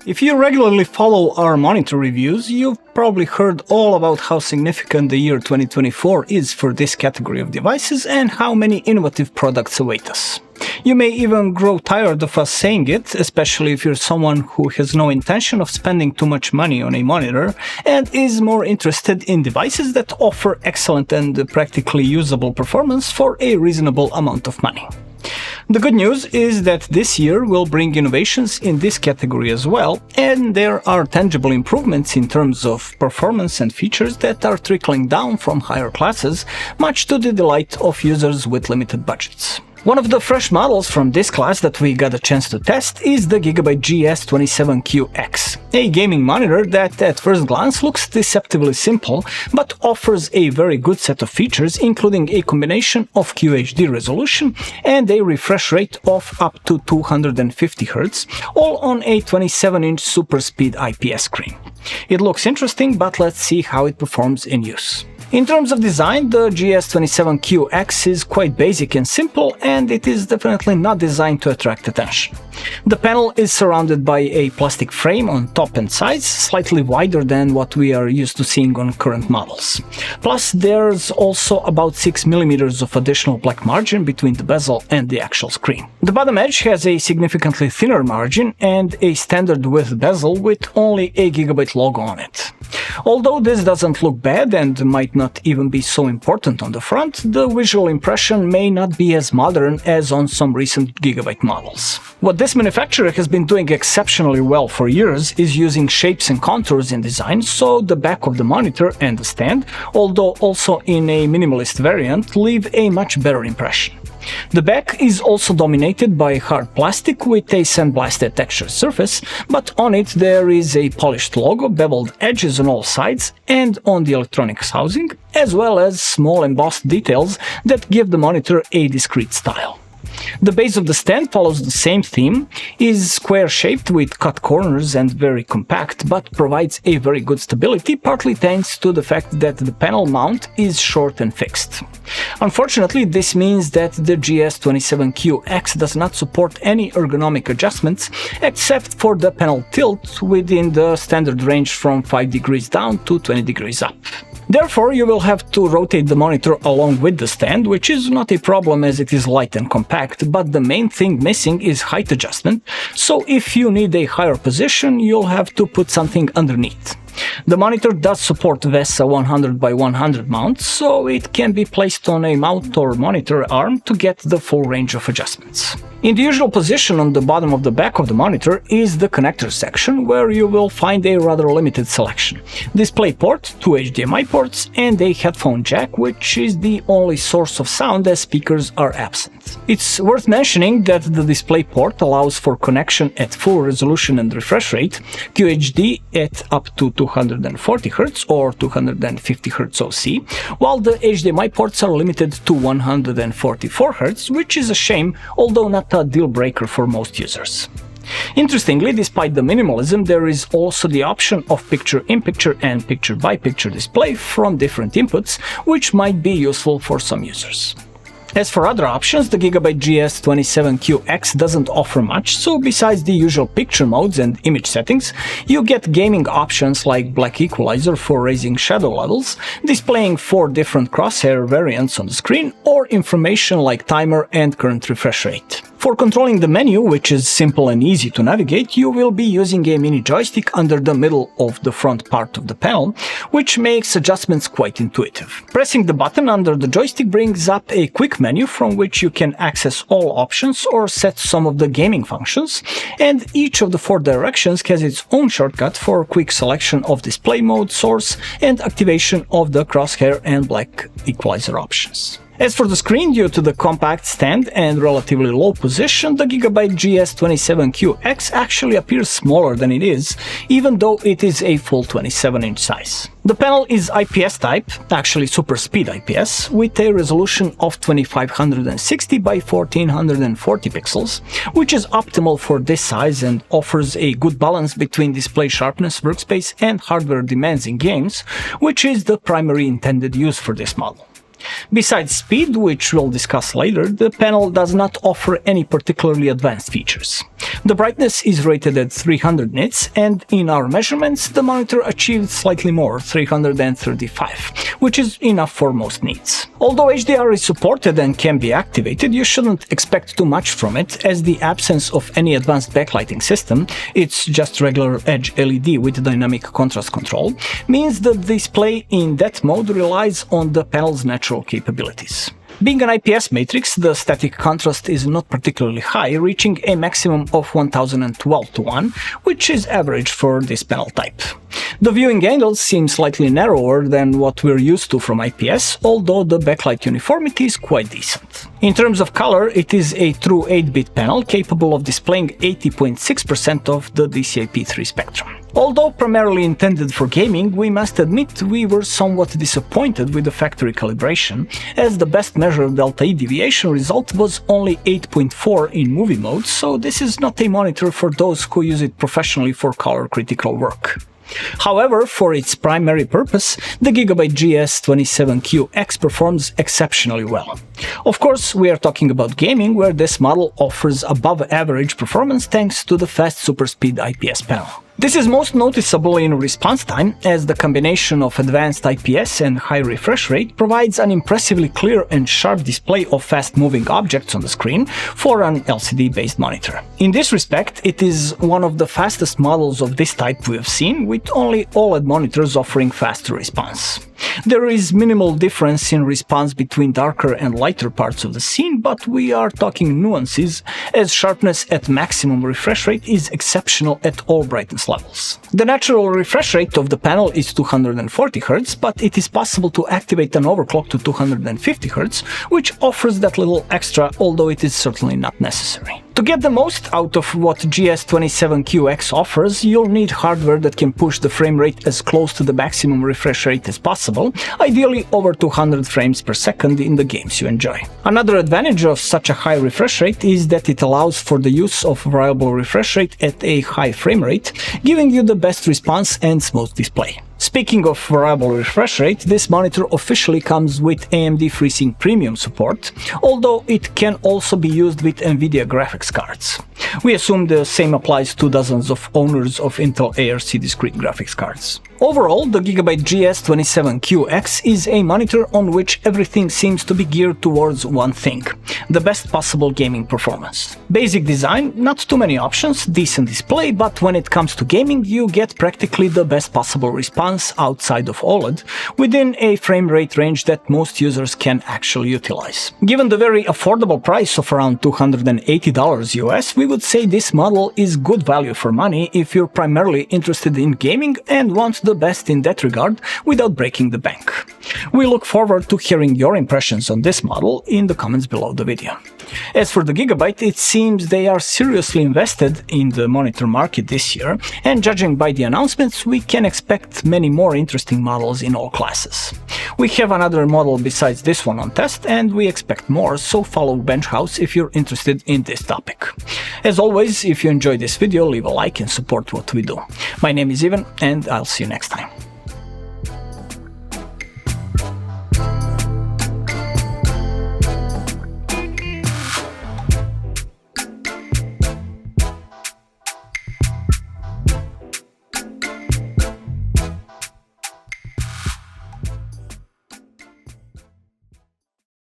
If you regularly follow our monitor reviews, you've probably heard all about how significant the year 2024 is for this category of devices and how many innovative products await us. You may even grow tired of us saying it, especially if you're someone who has no intention of spending too much money on a monitor and is more interested in devices that offer excellent and practically usable performance for a reasonable amount of money. The good news is that this year will bring innovations in this category as well, and there are tangible improvements in terms of performance and features that are trickling down from higher classes, much to the delight of users with limited budgets. One of the fresh models from this class that we got a chance to test is the Gigabyte GS27Q X, a gaming monitor that at first glance looks deceptively simple, but offers a very good set of features, including a combination of QHD resolution and a refresh rate of up to 250 Hz, all on a 27-inch super speed IPS screen. It looks interesting, but let's see how it performs in use. In terms of design, the GS27Q X is quite basic and simple, and it is definitely not designed to attract attention. The panel is surrounded by a plastic frame on top and sides, slightly wider than what we are used to seeing on current models. Plus, there's also about 6mm of additional black margin between the bezel and the actual screen. The bottom edge has a significantly thinner margin and a standard width bezel with only a Gigabyte logo on it. Although this doesn't look bad and might not even be so important on the front, the visual impression may not be as modern as on some recent Gigabyte models. What this manufacturer has been doing exceptionally well for years is using shapes and contours in design, so the back of the monitor and the stand, although also in a minimalist variant, leave a much better impression. The back is also dominated by hard plastic with a sandblasted textured surface, but on it there is a polished logo, beveled edges on all sides and on the electronics housing, as well as small embossed details that give the monitor a discreet style. The base of the stand follows the same theme, is square-shaped with cut corners and very compact, but provides a very good stability, partly thanks to the fact that the panel mount is short and fixed. Unfortunately, this means that the GS27Q X does not support any ergonomic adjustments, except for the panel tilt within the standard range from 5 degrees down to 20 degrees up. Therefore, you will have to rotate the monitor along with the stand, which is not a problem as it is light and compact, but the main thing missing is height adjustment, so if you need a higher position, you'll have to put something underneath. The monitor does support VESA 100x100 mount, so it can be placed on a mount or monitor arm to get the full range of adjustments. In the usual position on the bottom of the back of the monitor is the connector section, where you will find a rather limited selection. DisplayPort, 2 HDMI ports, and a headphone jack, which is the only source of sound as speakers are absent. It's worth mentioning that the DisplayPort allows for connection at full resolution and refresh rate, QHD at up to 240 Hz or 250 Hz OC, while the HDMI ports are limited to 144 Hz, which is a shame, although not a deal breaker for most users. Interestingly, despite the minimalism, there is also the option of picture-in-picture and picture-by-picture display from different inputs, which might be useful for some users. As for other options, the Gigabyte GS27Q X doesn't offer much, so besides the usual picture modes and image settings, you get gaming options like black equalizer for raising shadow levels, displaying 4 different crosshair variants on the screen, or information like timer and current refresh rate. For controlling the menu, which is simple and easy to navigate, you will be using a mini joystick under the middle of the front part of the panel, which makes adjustments quite intuitive. Pressing the button under the joystick brings up a quick menu from which you can access all options or set some of the gaming functions, and each of the 4 directions has its own shortcut for quick selection of display mode, source, and activation of the crosshair and black equalizer options. As for the screen, due to the compact stand and relatively low position, the Gigabyte GS27Q X actually appears smaller than it is, even though it is a full 27-inch size. The panel is IPS type, actually super speed IPS, with a resolution of 2560 by 1440 pixels, which is optimal for this size and offers a good balance between display sharpness, workspace, and hardware demands in games, which is the primary intended use for this model. Besides speed, which we'll discuss later, the panel does not offer any particularly advanced features. The brightness is rated at 300 nits, and in our measurements, the monitor achieved slightly more, 335, which is enough for most needs. Although HDR is supported and can be activated, you shouldn't expect too much from it, as the absence of any advanced backlighting system, it's just regular edge LED with dynamic contrast control, means the display in that mode relies on the panel's natural capabilities. Being an IPS matrix, the static contrast is not particularly high, reaching a maximum of 1012 to 1, which is average for this panel type. The viewing angles seem slightly narrower than what we're used to from IPS, although the backlight uniformity is quite decent. In terms of color, it is a true 8-bit panel capable of displaying 80.6% of the DCI-P3 spectrum. Although primarily intended for gaming, we must admit we were somewhat disappointed with the factory calibration, as the best measured delta E deviation result was only 8.4 in movie mode, so this is not a monitor for those who use it professionally for color critical work. However, for its primary purpose, the Gigabyte GS27Q X performs exceptionally well. Of course, we are talking about gaming, where this model offers above-average performance thanks to the fast super-speed IPS panel. This is most noticeable in response time, as the combination of advanced IPS and high refresh rate provides an impressively clear and sharp display of fast-moving objects on the screen for an LCD-based monitor. In this respect, it is one of the fastest models of this type we have seen, with only OLED monitors offering faster response. There is minimal difference in response between darker and lighter parts of the scene, but we are talking nuances, as sharpness at maximum refresh rate is exceptional at all brightness levels. The natural refresh rate of the panel is 240 Hz, but it is possible to activate an overclock to 250 Hz, which offers that little extra, although it is certainly not necessary. To get the most out of what GS27Q X offers, you'll need hardware that can push the frame rate as close to the maximum refresh rate as possible, ideally over 200 frames per second in the games you enjoy. Another advantage of such a high refresh rate is that it allows for the use of variable refresh rate at a high frame rate, giving you the best response and smooth display. Speaking of variable refresh rate, this monitor officially comes with AMD FreeSync Premium support, although it can also be used with NVIDIA graphics cards. We assume the same applies to dozens of owners of Intel ARC discrete graphics cards. Overall, the Gigabyte GS27Q X is a monitor on which everything seems to be geared towards one thing: the best possible gaming performance. Basic design, not too many options, decent display, but when it comes to gaming, you get practically the best possible response outside of OLED, within a frame rate range that most users can actually utilize. Given the very affordable price of around $280 US, we would say this model is good value for money if you're primarily interested in gaming and want the best in that regard without breaking the bank. We look forward to hearing your impressions on this model in the comments below the video. As for the Gigabyte, it seems they are seriously invested in the monitor market this year, and judging by the announcements, we can expect many more interesting models in all classes. We have another model besides this one on test, and we expect more, so follow Benchhouse if you're interested in this topic. As always, if you enjoyed this video, leave a like and support what we do. My name is Ivan, and I'll see you next time.